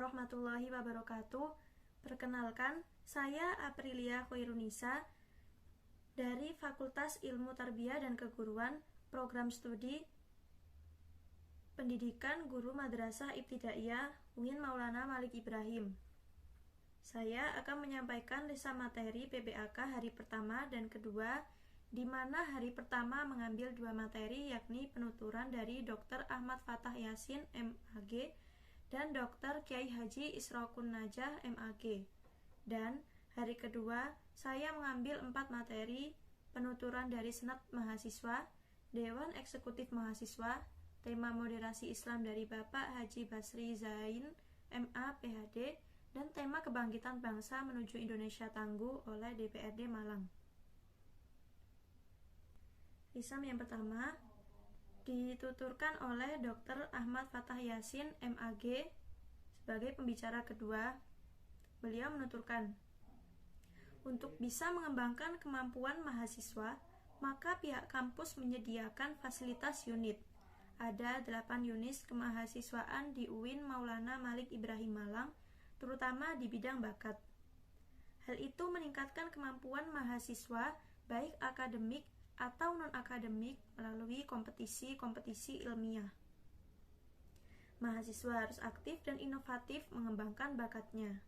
warahmatullahi wabarakatuh. Perkenalkan, saya Aprilia Khairunisa dari Fakultas Ilmu Tarbiyah dan Keguruan, Program Studi Pendidikan Guru Madrasah Ibtidaiyah UIN Maulana Malik Ibrahim. Saya akan menyampaikan lesa materi PBAK hari pertama dan kedua, di mana hari pertama mengambil dua materi, yakni penuturan dari Dr. Ahmad Fathah Yasin, MAG, dan Dr. Kiai Haji Isrokun Najah, MAG. Dan hari kedua, saya mengambil 4 materi, penuturan dari Senat Mahasiswa, Dewan Eksekutif Mahasiswa, tema moderasi Islam dari Bapak Haji Basri Zain, MA, PhD, dan tema kebangkitan bangsa menuju Indonesia tangguh oleh DPRD Malang. Lisam yang pertama dituturkan oleh Dr. Ahmad Fathah Yasin, MAG, sebagai pembicara kedua. Beliau menuturkan, untuk bisa mengembangkan kemampuan mahasiswa, maka pihak kampus menyediakan fasilitas unit. Ada 8 unit kemahasiswaan di UIN Maulana Malik Ibrahim Malang, terutama di bidang bakat. Hal itu meningkatkan kemampuan mahasiswa, baik akademik atau non-akademik, melalui kompetisi-kompetisi ilmiah. Mahasiswa harus aktif dan inovatif mengembangkan bakatnya.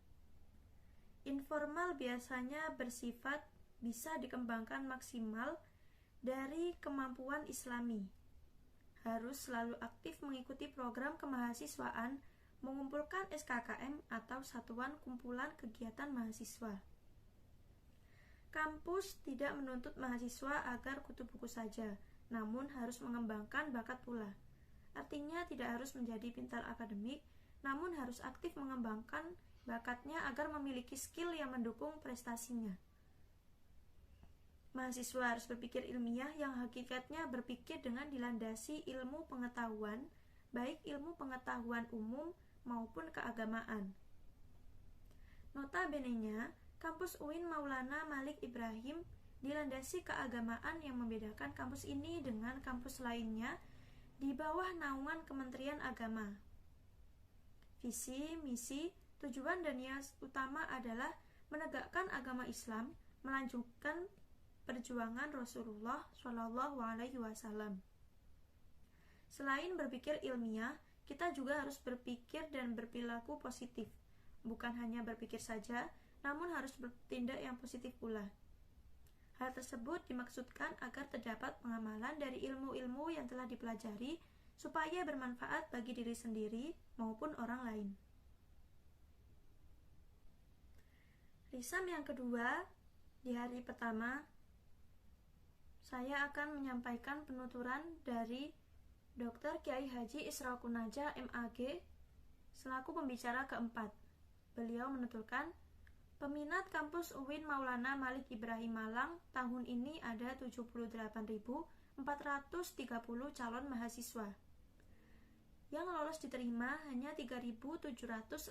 Informal biasanya bersifat bisa dikembangkan maksimal dari kemampuan islami. Harus selalu aktif mengikuti program kemahasiswaan, mengumpulkan SKKM atau Satuan Kumpulan Kegiatan Mahasiswa. Kampus tidak menuntut mahasiswa agar kutu buku saja, namun harus mengembangkan bakat pula. Artinya tidak harus menjadi pintar akademik, namun harus aktif mengembangkan bakatnya agar memiliki skill yang mendukung prestasinya. Mahasiswa harus berpikir ilmiah yang hakikatnya berpikir dengan dilandasi ilmu pengetahuan, baik ilmu pengetahuan umum maupun keagamaan. Notabene-nya, kampus UIN Maulana Malik Ibrahim dilandasi keagamaan yang membedakan kampus ini dengan kampus lainnya di bawah naungan Kementerian Agama. Visi, misi, tujuan dan niat utama adalah menegakkan agama Islam, melanjutkan perjuangan Rasulullah SAW. Selain berpikir ilmiah, kita juga harus berpikir dan berperilaku positif. Bukan hanya berpikir saja, namun harus bertindak yang positif pula. Hal tersebut dimaksudkan agar terdapat pengamalan dari ilmu-ilmu yang telah dipelajari supaya bermanfaat bagi diri sendiri maupun orang lain. Risam yang kedua, di hari pertama, saya akan menyampaikan penuturan dari Dr. Kiai Haji Isrokun Najah, MAG, selaku pembicara keempat. Beliau menuturkan, peminat kampus UIN Maulana Malik Ibrahim Malang tahun ini ada 78.430 calon mahasiswa. Yang lolos diterima hanya 3.751,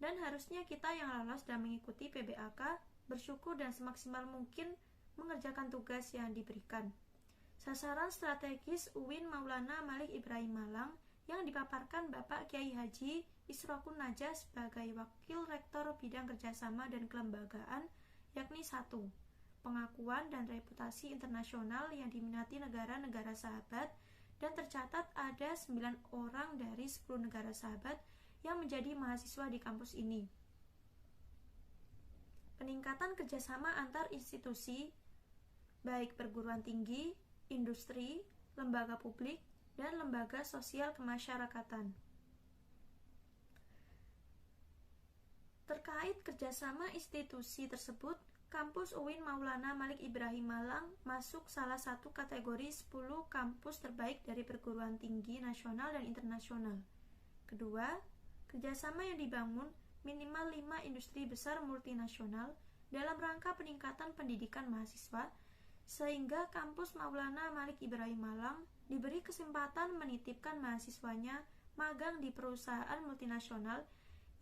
dan harusnya kita yang lolos dan mengikuti PBAK bersyukur dan semaksimal mungkin mengerjakan tugas yang diberikan. Sasaran strategis UIN Maulana Malik Ibrahim Malang yang dipaparkan Bapak Kiai Haji Isrokun Najah sebagai Wakil Rektor Bidang Kerjasama dan Kelembagaan, yakni 1. Pengakuan dan reputasi internasional yang diminati negara-negara sahabat, dan tercatat ada 9 orang dari 10 negara sahabat yang menjadi mahasiswa di kampus ini. Peningkatan kerjasama antar institusi, baik perguruan tinggi, industri, lembaga publik, dan lembaga sosial kemasyarakatan. Terkait kerjasama institusi tersebut, kampus UIN Maulana Malik Ibrahim Malang masuk salah satu kategori 10 kampus terbaik dari perguruan tinggi nasional dan internasional. Kedua, kerjasama yang dibangun minimal 5 industri besar multinasional dalam rangka peningkatan pendidikan mahasiswa, sehingga kampus Maulana Malik Ibrahim Malang diberi kesempatan menitipkan mahasiswanya magang di perusahaan multinasional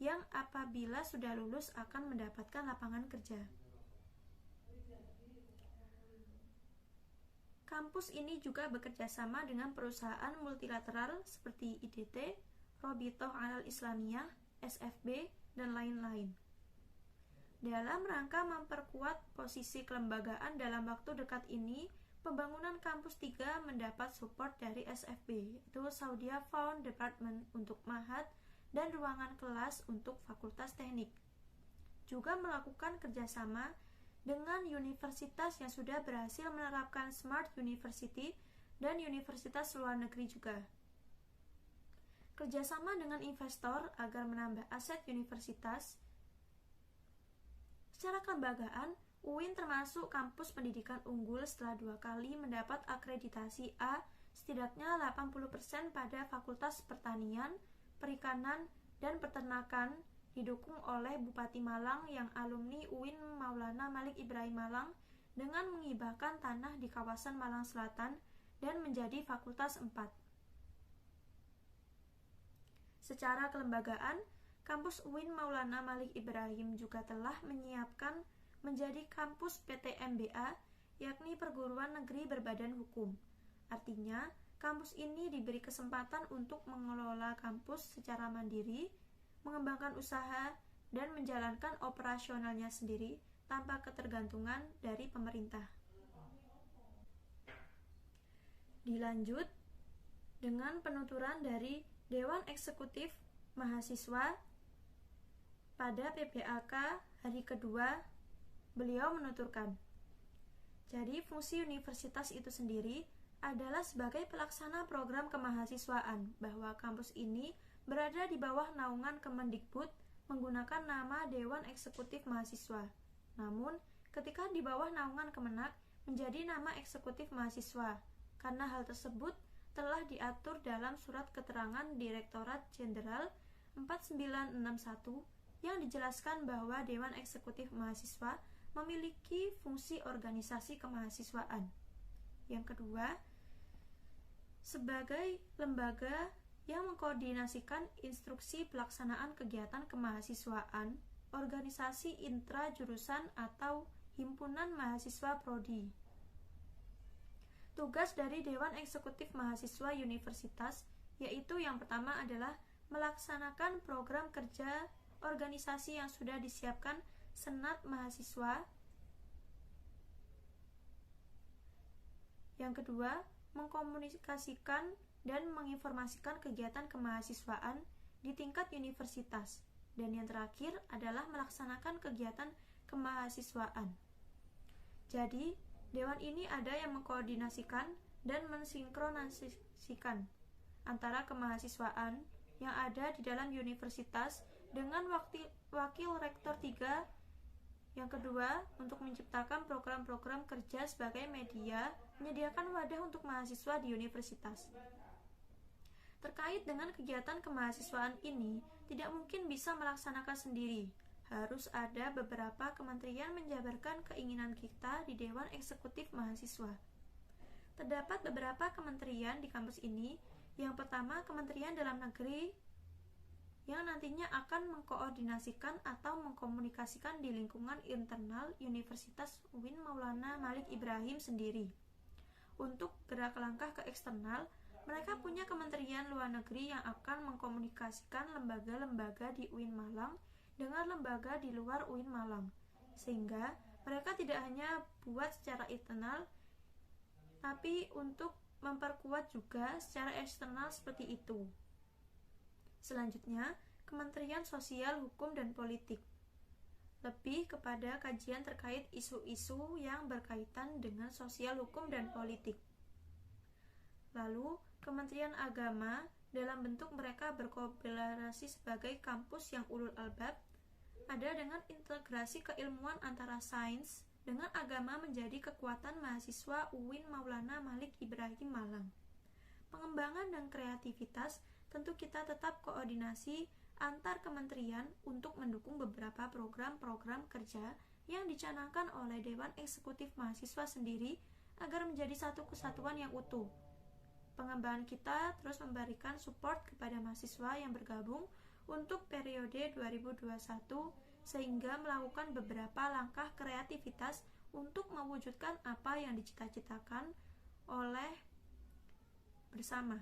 yang apabila sudah lulus akan mendapatkan lapangan kerja. Kampus ini juga bekerja sama dengan perusahaan multilateral seperti IDT, Robitoh Alal Islamiyah, SFB, dan lain-lain. Dalam rangka memperkuat posisi kelembagaan dalam waktu dekat ini, pembangunan kampus 3 mendapat support dari SFB, yaitu Saudia Fund Department untuk Ma'had dan ruangan kelas untuk Fakultas Teknik. Juga melakukan kerjasama dengan universitas yang sudah berhasil menerapkan Smart University dan universitas luar negeri juga. Kerjasama dengan investor agar menambah aset universitas. Secara kelembagaan, UIN termasuk kampus pendidikan unggul setelah 2 kali mendapat akreditasi A, setidaknya 80% pada Fakultas Pertanian, Perikanan, dan Peternakan, didukung oleh Bupati Malang yang alumni UIN Maulana Malik Ibrahim Malang dengan menghibahkan tanah di kawasan Malang Selatan dan menjadi Fakultas 4. Secara kelembagaan, kampus UIN Maulana Malik Ibrahim juga telah menyiapkan menjadi kampus PTMBA, yakni Perguruan Negeri Berbadan Hukum. Artinya, kampus ini diberi kesempatan untuk mengelola kampus secara mandiri, mengembangkan usaha, dan menjalankan operasionalnya sendiri tanpa ketergantungan dari pemerintah. Dilanjut dengan penuturan dari Dewan Eksekutif Mahasiswa pada PPAK hari kedua. Beliau menuturkan, jadi fungsi universitas itu sendiri adalah sebagai pelaksana program kemahasiswaan, bahwa kampus ini berada di bawah naungan Kemendikbud menggunakan nama Dewan Eksekutif Mahasiswa. Namun, ketika di bawah naungan Kemenak menjadi nama Eksekutif Mahasiswa, karena hal tersebut telah diatur dalam Surat Keterangan Direktorat Jenderal 4961 yang dijelaskan bahwa Dewan Eksekutif Mahasiswa memiliki fungsi organisasi kemahasiswaan. Yang kedua, sebagai lembaga yang mengkoordinasikan instruksi pelaksanaan kegiatan kemahasiswaan, organisasi intra-jurusan atau himpunan mahasiswa prodi. Tugas dari Dewan Eksekutif Mahasiswa Universitas yaitu yang pertama adalah melaksanakan program kerja organisasi yang sudah disiapkan Senat Mahasiswa. Yang kedua, mengkomunikasikan dan menginformasikan kegiatan kemahasiswaan di tingkat universitas. Dan yang terakhir adalah melaksanakan kegiatan kemahasiswaan. Jadi, Dewan ini ada yang mengkoordinasikan dan mensinkronasikan antara kemahasiswaan yang ada di dalam universitas dengan wakil rektor 3. Yang kedua, untuk menciptakan program-program kerja sebagai media, menyediakan wadah untuk mahasiswa di universitas. Terkait dengan kegiatan kemahasiswaan ini, tidak mungkin bisa melaksanakan sendiri. Harus ada beberapa kementerian menjabarkan keinginan kita di Dewan Eksekutif Mahasiswa. Terdapat beberapa kementerian di kampus ini. Yang pertama, Kementerian Dalam Negeri, yang nantinya akan mengkoordinasikan atau mengkomunikasikan di lingkungan internal Universitas UIN Maulana Malik Ibrahim sendiri. Untuk gerak langkah ke eksternal, mereka punya Kementerian Luar Negeri yang akan mengkomunikasikan lembaga-lembaga di UIN Malang dengan lembaga di luar UIN Malang, sehingga mereka tidak hanya buat secara internal, tapi untuk memperkuat juga secara eksternal seperti itu. Selanjutnya, Kementerian Sosial, Hukum, dan Politik. Lebih kepada kajian terkait isu-isu yang berkaitan dengan sosial, hukum, dan politik. Lalu, Kementerian Agama dalam bentuk mereka berkolaborasi sebagai kampus yang ulul albab, ada dengan integrasi keilmuan antara sains dengan agama menjadi kekuatan mahasiswa UIN Maulana Malik Ibrahim Malang. Pengembangan dan kreativitas tentu kita tetap koordinasi antar kementerian untuk mendukung beberapa program-program kerja yang dicanangkan oleh Dewan Eksekutif Mahasiswa sendiri agar menjadi satu kesatuan yang utuh. Pengembangan kita terus memberikan support kepada mahasiswa yang bergabung untuk periode 2021 sehingga melakukan beberapa langkah kreativitas untuk mewujudkan apa yang dicita-citakan oleh bersama.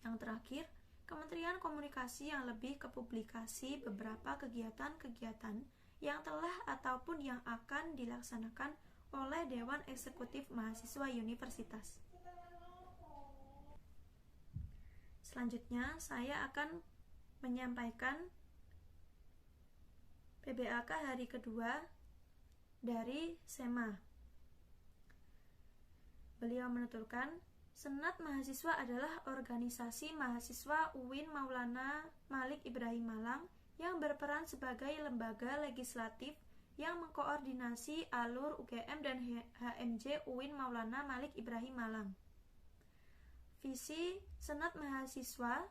Yang terakhir, Kementerian Komunikasi yang lebih ke publikasi beberapa kegiatan-kegiatan yang telah ataupun yang akan dilaksanakan oleh Dewan Eksekutif Mahasiswa Universitas. Selanjutnya, saya akan menyampaikan PBAK hari kedua dari SEMA. Beliau menuturkan, Senat Mahasiswa adalah organisasi mahasiswa UIN Maulana Malik Ibrahim Malang yang berperan sebagai lembaga legislatif yang mengkoordinasi alur UGM dan HMJ UIN Maulana Malik Ibrahim Malang. Visi Senat Mahasiswa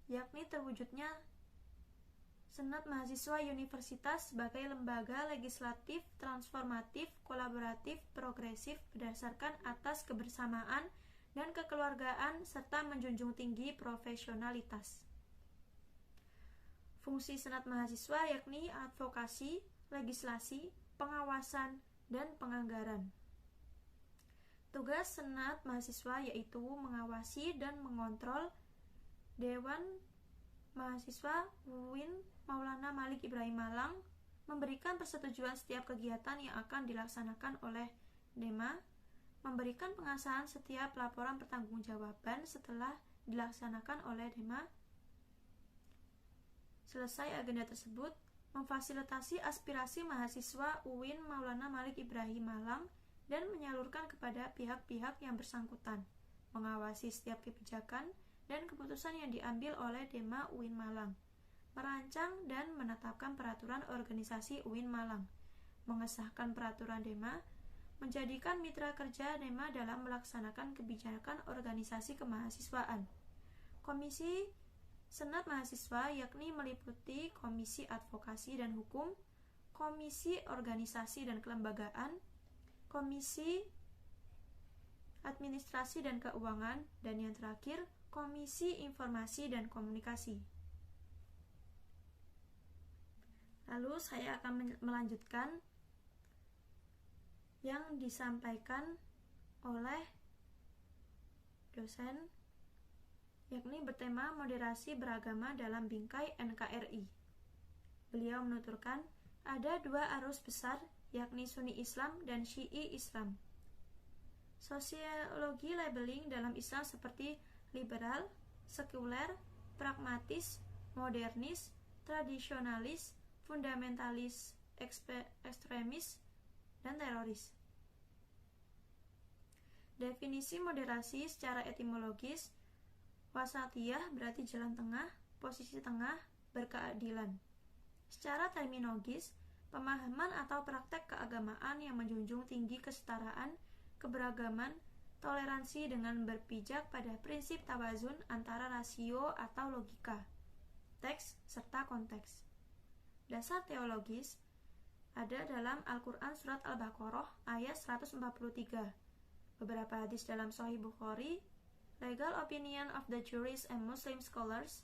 yakni terwujudnya Senat Mahasiswa Universitas sebagai lembaga legislatif, transformatif, kolaboratif, progresif berdasarkan atas kebersamaan dan kekeluargaan serta menjunjung tinggi profesionalitas. Fungsi Senat Mahasiswa yakni advokasi, legislasi, pengawasan, dan penganggaran. Tugas Senat Mahasiswa yaitu mengawasi dan mengontrol Dewan Mahasiswa UIN Maulana Malik Ibrahim Malang, memberikan persetujuan setiap kegiatan yang akan dilaksanakan oleh DEMA, memberikan pengesahan setiap laporan pertanggungjawaban setelah dilaksanakan oleh DEMA. Selesai agenda tersebut, memfasilitasi aspirasi mahasiswa UIN Maulana Malik Ibrahim Malang dan menyalurkan kepada pihak-pihak yang bersangkutan, mengawasi setiap kebijakan dan keputusan yang diambil oleh DEMA UIN Malang, merancang dan menetapkan peraturan organisasi UIN Malang, mengesahkan peraturan DEMA, menjadikan mitra kerja DEMA dalam melaksanakan kebijakan organisasi kemahasiswaan. Komisi Senat Mahasiswa yakni meliputi Komisi Advokasi dan Hukum, Komisi Organisasi dan Kelembagaan, Komisi Administrasi dan Keuangan, dan yang terakhir, Komisi Informasi dan Komunikasi. Lalu saya akan melanjutkan yang disampaikan oleh dosen, yakni bertema moderasi beragama dalam bingkai NKRI. Beliau menuturkan, ada dua arus besar, yakni Sunni Islam dan Syi'i Islam. Sosiologi labeling dalam Islam seperti liberal, sekuler, pragmatis, modernis, tradisionalis, fundamentalis, ekstremis, dan teroris. Definisi moderasi secara etimologis, wasatiyah berarti jalan tengah, posisi tengah, berkeadilan. Secara terminologis, pemahaman atau praktek keagamaan yang menjunjung tinggi kesetaraan, keberagaman, toleransi dengan berpijak pada prinsip tawazun antara rasio atau logika, teks, serta konteks. Dasar teologis ada dalam Al-Quran Surat Al-Baqarah ayat 143, beberapa hadis dalam Sahih Bukhari, legal opinion of the jurists and Muslim scholars.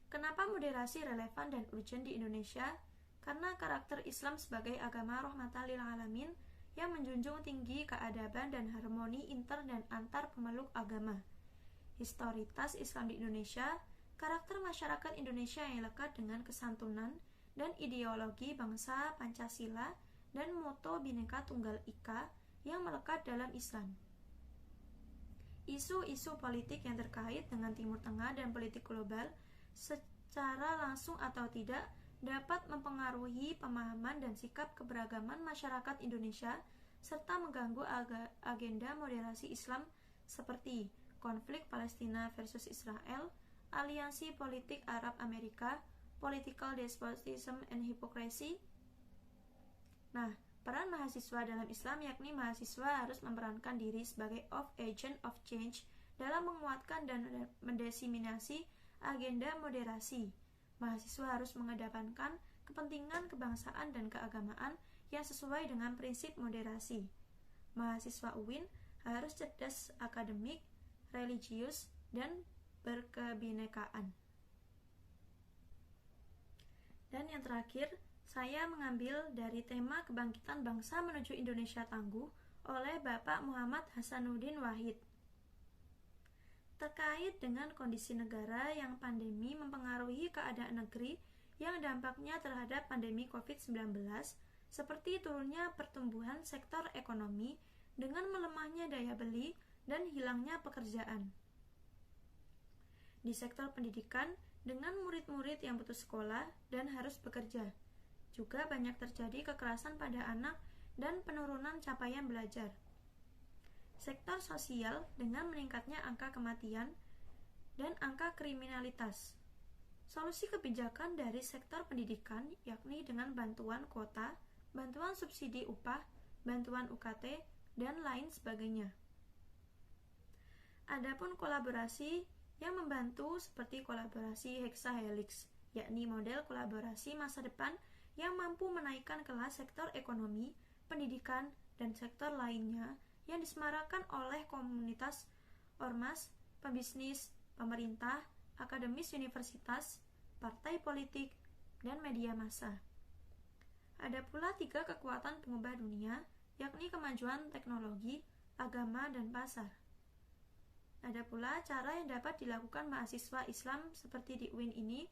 Kenapa moderasi relevan dan urgent di Indonesia? Karena karakter Islam sebagai agama rahmatan lil alamin yang menjunjung tinggi keadaban dan harmoni inter dan antar pemeluk agama. Historitas Islam di Indonesia, karakter masyarakat Indonesia yang lekat dengan kesantunan dan ideologi bangsa Pancasila dan moto Bhinneka Tunggal Ika yang melekat dalam Islam. Isu-isu politik yang terkait dengan Timur Tengah dan politik global secara langsung atau tidak dapat mempengaruhi pemahaman dan sikap keberagaman masyarakat Indonesia serta mengganggu agenda moderasi Islam seperti konflik Palestina versus Israel, aliansi politik Arab-Amerika, political despotism and hypocrisy. Nah, peran mahasiswa dalam Islam yakni mahasiswa harus memerankan diri sebagai agent of change dalam menguatkan dan mendiseminasi agenda moderasi. Mahasiswa harus mengedepankan kepentingan kebangsaan dan keagamaan yang sesuai dengan prinsip moderasi. Mahasiswa UIN harus cerdas akademik, religius, dan berkebinekaan. Dan yang terakhir, saya mengambil dari tema Kebangkitan Bangsa Menuju Indonesia Tangguh oleh Bapak Muhammad Hasanuddin Wahid. terkait dengan kondisi negara yang pandemi mempengaruhi keadaan negeri yang dampaknya terhadap pandemi COVID-19, seperti turunnya pertumbuhan sektor ekonomi dengan melemahnya daya beli dan hilangnya pekerjaan. Di sektor pendidikan, dengan murid-murid yang putus sekolah dan harus bekerja, juga banyak terjadi kekerasan pada anak dan penurunan capaian belajar. Sektor sosial dengan meningkatnya angka kematian dan angka kriminalitas. Solusi kebijakan dari sektor pendidikan yakni dengan bantuan kuota, bantuan subsidi upah, bantuan UKT, dan lain sebagainya. Adapun kolaborasi yang membantu seperti kolaborasi hexahelix, yakni model kolaborasi masa depan yang mampu menaikkan kelas sektor ekonomi, pendidikan, dan sektor lainnya yang disemarakan oleh komunitas, ormas, pebisnis, pemerintah, akademis universitas, partai politik, dan media massa. Ada pula 3 kekuatan pengubah dunia, yakni kemajuan teknologi, agama, dan pasar. Ada pula cara yang dapat dilakukan mahasiswa Islam seperti di UIN ini,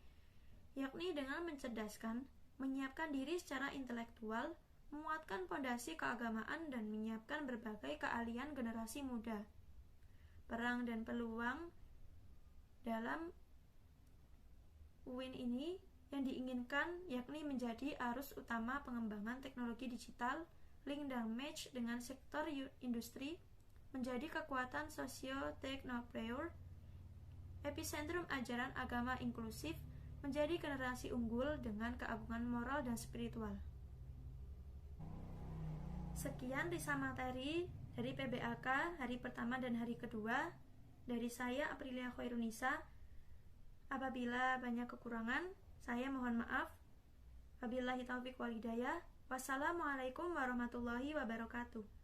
yakni dengan mencerdaskan, menyiapkan diri secara intelektual, menguatkan fondasi keagamaan, dan menyiapkan berbagai keahlian generasi muda. Perang dan peluang dalam UIN ini yang diinginkan yakni menjadi arus utama pengembangan teknologi digital, link dan match dengan sektor industri, menjadi kekuatan sosio-teknoplayer, epicentrum ajaran agama inklusif, menjadi generasi unggul dengan keagungan moral dan spiritual. Sekian risa materi dari PBAK hari pertama dan hari kedua. Dari saya, Aprilia Khairunisa. Apabila banyak kekurangan, saya mohon maaf. Wabillahi taufiq wal hidayah. Wassalamualaikum warahmatullahi wabarakatuh.